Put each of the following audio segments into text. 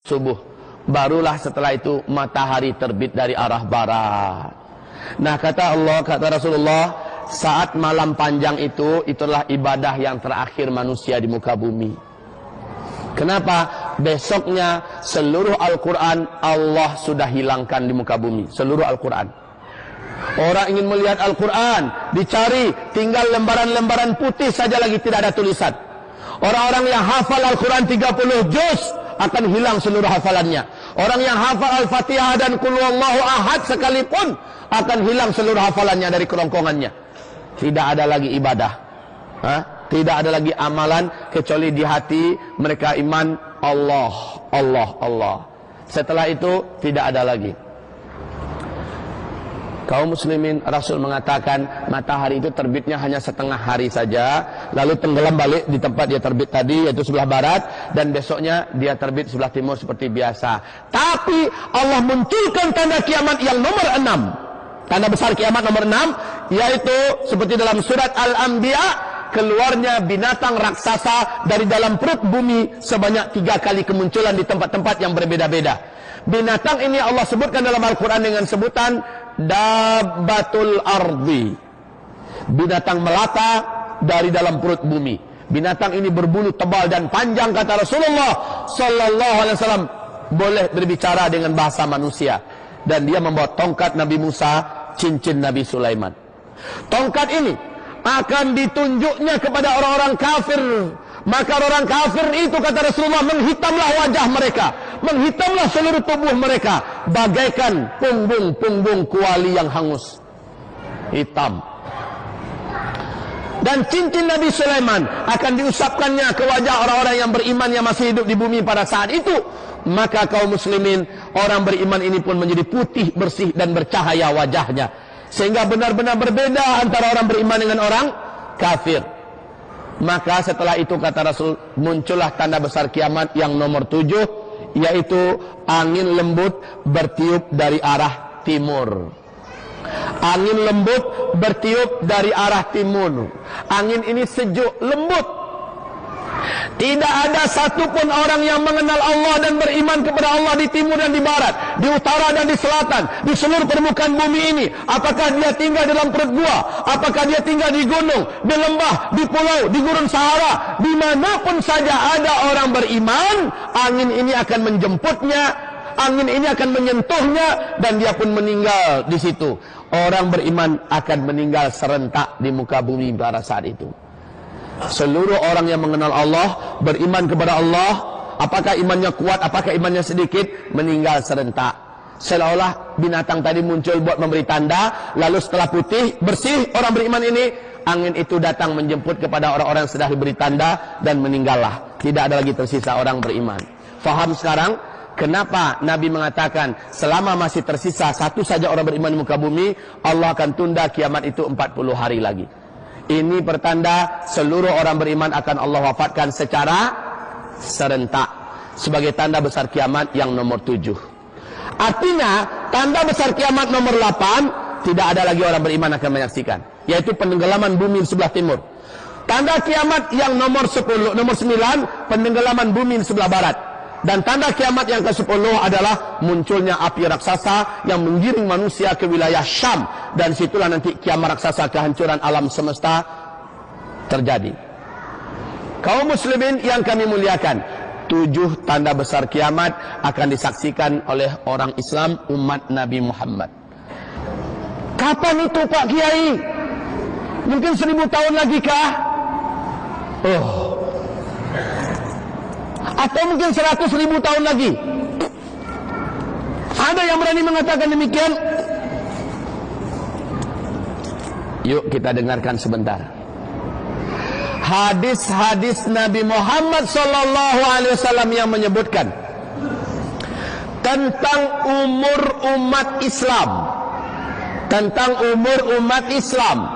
subuh. Barulah setelah itu matahari terbit dari arah barat. Nah, kata Allah, kata Rasulullah, saat malam panjang itu, itulah ibadah yang terakhir manusia di muka bumi. Kenapa? Besoknya seluruh Al-Quran Allah sudah hilangkan di muka bumi. Seluruh Al-Quran. Orang ingin melihat Al-Quran, dicari, tinggal lembaran-lembaran putih saja lagi, tidak ada tulisan. Orang-orang yang hafal Al-Quran 30 juz akan hilang seluruh hafalannya. Orang yang hafal Al-Fatihah dan Qul Huwallahu Ahad sekalipun akan hilang seluruh hafalannya dari kerongkongannya. Tidak ada lagi ibadah, tidak ada lagi amalan kecuali di hati mereka iman Allah, Allah, Allah. Setelah itu tidak ada lagi. Kaum muslimin, Rasul mengatakan matahari itu terbitnya hanya setengah hari saja, lalu tenggelam balik di tempat dia terbit tadi, yaitu sebelah barat, dan besoknya dia terbit sebelah timur seperti biasa. Tapi Allah munculkan tanda kiamat yang nomor 6. Tanda besar kiamat nomor 6, yaitu seperti dalam surat Al-Anbiya, keluarnya binatang raksasa dari dalam perut bumi sebanyak 3 kali kemunculan di tempat-tempat yang berbeda-beda. Binatang ini Allah sebutkan dalam Al-Quran dengan sebutan Dabbatul Ardi, binatang melata dari dalam perut bumi. Binatang ini berbulu tebal dan panjang, kata Rasulullah Sallallahu Alaihi Wasallam, boleh berbicara dengan bahasa manusia. Dan dia membawa tongkat Nabi Musa, cincin Nabi Sulaiman. Tongkat ini akan ditunjuknya kepada orang-orang kafir. Maka orang kafir itu, kata Rasulullah, menghitamlah wajah mereka, menghitamlah seluruh tubuh mereka, bagaikan punggung-punggung kuali yang hangus, hitam. Dan cincin Nabi Sulaiman akan diusapkannya ke wajah orang-orang yang beriman yang masih hidup di bumi pada saat itu. Maka kaum muslimin, orang beriman ini pun menjadi putih, bersih dan bercahaya wajahnya, sehingga benar-benar berbeda antara orang beriman dengan orang kafir. Maka setelah itu, kata Rasul, muncullah tanda besar kiamat yang nomor 7, yaitu angin lembut bertiup dari arah timur. Angin lembut bertiup dari arah timur. Angin ini sejuk, lembut. Tidak ada satupun orang yang mengenal Allah dan beriman kepada Allah di timur dan di barat, di utara dan di selatan, di seluruh permukaan bumi ini. Apakah dia tinggal dalam perut gua, apakah dia tinggal di gunung, di lembah, di pulau, di gurun Sahara, dimanapun saja ada orang beriman, angin ini akan menjemputnya, angin ini akan menyentuhnya, dan dia pun meninggal di situ. Orang beriman akan meninggal serentak di muka bumi pada saat itu. Seluruh orang yang mengenal Allah, beriman kepada Allah, apakah imannya kuat, apakah imannya sedikit, meninggal serentak. Seolah-olah binatang tadi muncul buat memberi tanda, lalu setelah putih, bersih orang beriman ini, angin itu datang menjemput kepada orang-orang yang sudah diberi tanda, dan meninggallah. Tidak ada lagi tersisa orang beriman. Faham sekarang kenapa Nabi mengatakan selama masih tersisa satu saja orang beriman di muka bumi, Allah akan tunda kiamat itu 40 hari lagi. Ini pertanda seluruh orang beriman akan Allah wafatkan secara serentak, sebagai tanda besar kiamat yang nomor 7. Artinya tanda besar kiamat nomor 8 tidak ada lagi orang beriman akan menyaksikan, yaitu penenggelaman bumi di sebelah timur. Tanda kiamat yang nomor 10, nomor 9, penenggelaman bumi di sebelah barat. Dan tanda kiamat yang ke-10 adalah munculnya api raksasa yang menggiring manusia ke wilayah Syam. Dan situlah nanti kiamat raksasa, kehancuran alam semesta terjadi. Kaum muslimin yang kami muliakan, 7 tanda besar kiamat akan disaksikan oleh orang Islam umat Nabi Muhammad. Kapan itu Pak Kiai? Mungkin 1000 tahun lagi kah? Atau mungkin 100.000 tahun lagi? Ada yang berani mengatakan demikian? Yuk kita dengarkan sebentar hadis-hadis Nabi Muhammad SAW yang menyebutkan tentang umur umat Islam, tentang umur umat Islam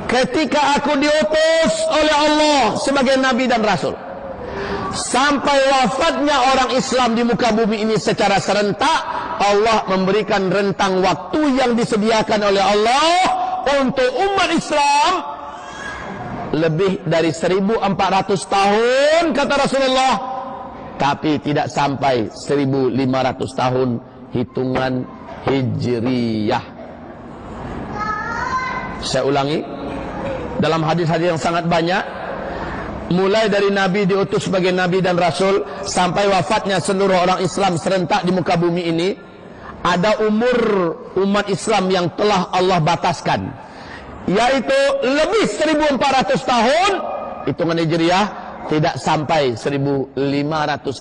ketika aku diutus oleh Allah sebagai Nabi dan Rasul, sampai wafatnya orang Islam di muka bumi ini secara serentak. Allah memberikan rentang waktu yang disediakan oleh Allah untuk umat Islam lebih dari 1400 tahun, kata Rasulullah, tapi tidak sampai 1500 tahun hitungan Hijriyah. Saya ulangi, dalam hadis-hadis yang sangat banyak, mulai dari Nabi diutus sebagai Nabi dan Rasul sampai wafatnya seluruh orang Islam serentak di muka bumi ini, ada umur umat Islam yang telah Allah bataskan, yaitu lebih 1400 tahun. Hitungan Hijriyah tidak sampai 1500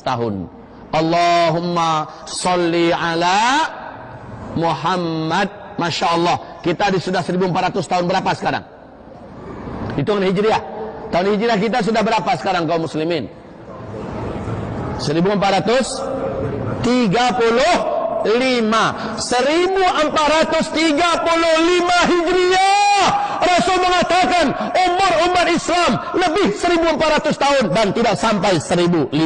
tahun. Allahumma sholli ala Muhammad. Masya Allah, kita sudah 1400 tahun berapa sekarang? Hitungan Hijriyah. Tahun Hijriyah kita sudah berapa sekarang kaum muslimin? 1435. 1435 Hijriyah. Rasul mengatakan umur umat Islam lebih 1400 tahun dan tidak sampai 1500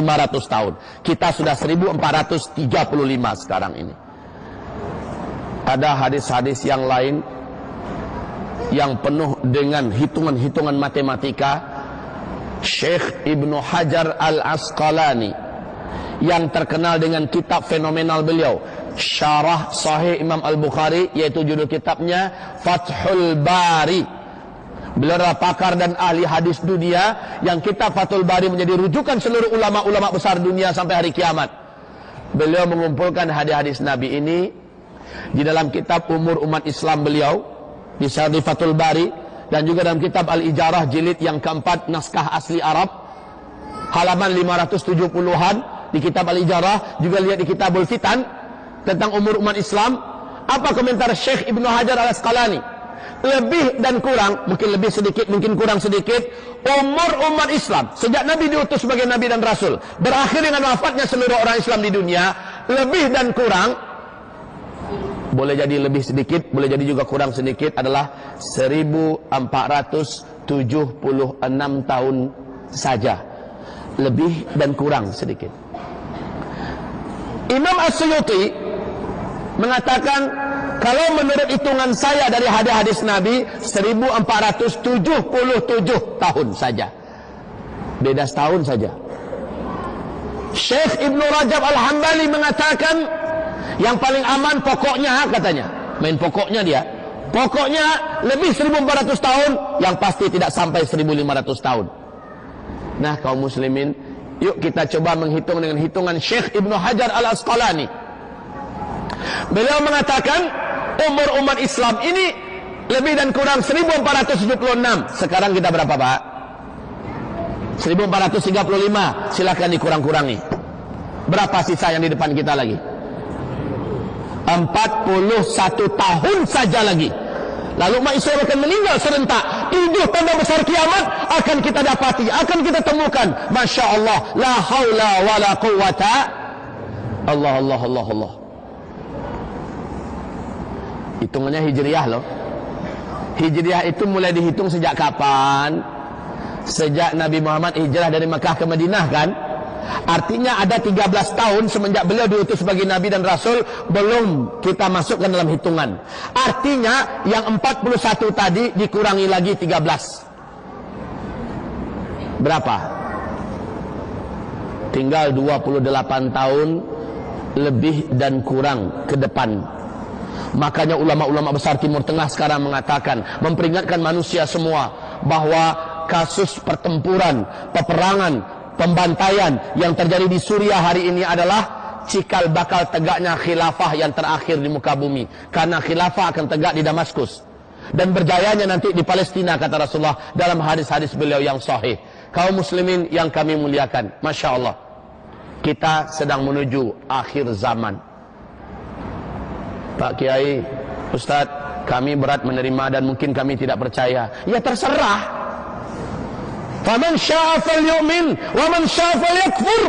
tahun. Kita sudah 1435 sekarang ini. Ada hadis-hadis yang lain yang penuh dengan hitungan-hitungan matematika. Syekh Ibnu Hajar Al-Asqalani yang terkenal dengan kitab fenomenal beliau, Syarah Sahih Imam Al-Bukhari, yaitu judul kitabnya Fathul Bari. Beliau adalah pakar dan ahli hadis dunia, yang kitab Fathul Bari menjadi rujukan seluruh ulama-ulama besar dunia sampai hari kiamat. Beliau mengumpulkan hadis-hadis Nabi ini di dalam kitab umur umat Islam beliau di Syarah Fathul Bari, dan juga dalam kitab Al-Ijarah jilid yang keempat naskah asli Arab halaman 570-an di kitab Al-Ijarah. Juga lihat di kitabul Fitan tentang umur umat Islam. Apa komentar Syekh Ibnu Hajar Al-Asqalani? Lebih dan kurang, mungkin lebih sedikit, mungkin kurang sedikit, umur umat Islam sejak Nabi diutus sebagai Nabi dan Rasul berakhir dengan wafatnya seluruh orang Islam di dunia, lebih dan kurang, boleh jadi lebih sedikit, boleh jadi juga kurang sedikit, adalah 1476 tahun saja. Lebih dan kurang sedikit. Imam As-Suyuti mengatakan, kalau menurut hitungan saya dari hadis-hadis Nabi, 1477 tahun saja. Beda setahun saja. Syekh Ibnu Rajab Al-Hambali mengatakan, yang paling aman pokoknya, katanya, main pokoknya dia, pokoknya lebih 1400 tahun, yang pasti tidak sampai 1500 tahun. Nah kaum muslimin, yuk kita coba menghitung dengan hitungan Syekh Ibnu Hajar Al-Asqalani. Beliau mengatakan umur umat Islam ini lebih dan kurang 1476. Sekarang kita berapa Pak? 1435. Silakan dikurang-kurangi. Berapa sisa yang di depan kita lagi? 41 tahun saja lagi. Lalu umat Islam akan meninggal serentak. 7 tanda besar kiamat akan kita dapati, akan kita temukan. Masya Allah, la haula wa la quwata. Allah. Hitungannya Hijriyah loh. Hijriyah itu mulai dihitung sejak kapan? Sejak Nabi Muhammad hijrah dari Mekah ke Madinah kan? Artinya ada 13 tahun semenjak beliau diutus sebagai Nabi dan Rasul, belum kita masukkan dalam hitungan. Artinya yang 41 tadi dikurangi lagi 13. Berapa? Tinggal 28 tahun lebih dan kurang ke depan. Makanya ulama-ulama besar Timur Tengah sekarang mengatakan, memperingatkan manusia semua bahwa kasus pertempuran, peperangan, pembantaian yang terjadi di Suriah hari ini adalah cikal bakal tegaknya khilafah yang terakhir di muka bumi. Karena khilafah akan tegak di Damaskus dan berjayanya nanti di Palestina, kata Rasulullah dalam hadis-hadis beliau yang sahih. Kaum muslimin yang kami muliakan, Masya Allah, kita sedang menuju akhir zaman. Pak Kiai, Ustadz, kami berat menerima dan mungkin kami tidak percaya. Ya terserah. Faman syaa falyu'min wa man syaa falyakfur.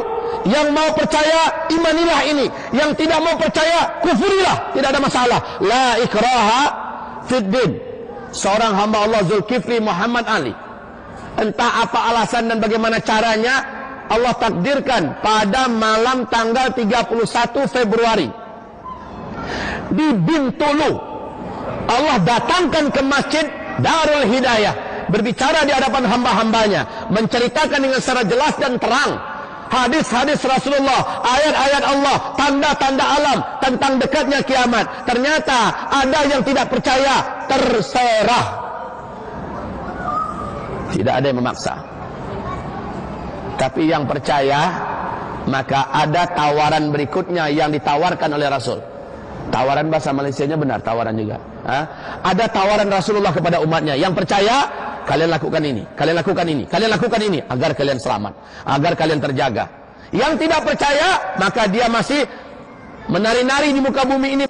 Yang mau percaya, imanilah ini. Yang tidak mau percaya, kufurilah. Tidak ada masalah. La ikraha fid din. Seorang hamba Allah Zulkifli Muhammad Ali, entah apa alasan dan bagaimana caranya, Allah takdirkan pada malam tanggal 31 Februari di Bintulu, Allah datangkan ke masjid Darul Hidayah, berbicara di hadapan hamba-hambanya, menceritakan dengan secara jelas dan terang hadis-hadis Rasulullah, ayat-ayat Allah, tanda-tanda alam tentang dekatnya kiamat. Ternyata ada yang tidak percaya, terserah. Tidak ada yang memaksa. Tapi yang percaya, maka ada tawaran berikutnya yang ditawarkan oleh Rasul. Tawaran bahasa Malaysianya benar, tawaran juga. Ada tawaran Rasulullah kepada umatnya. Yang percaya, kalian lakukan ini, kalian lakukan ini, kalian lakukan ini, agar kalian selamat, agar kalian terjaga. Yang tidak percaya, maka dia masih menari-nari di muka bumi ini.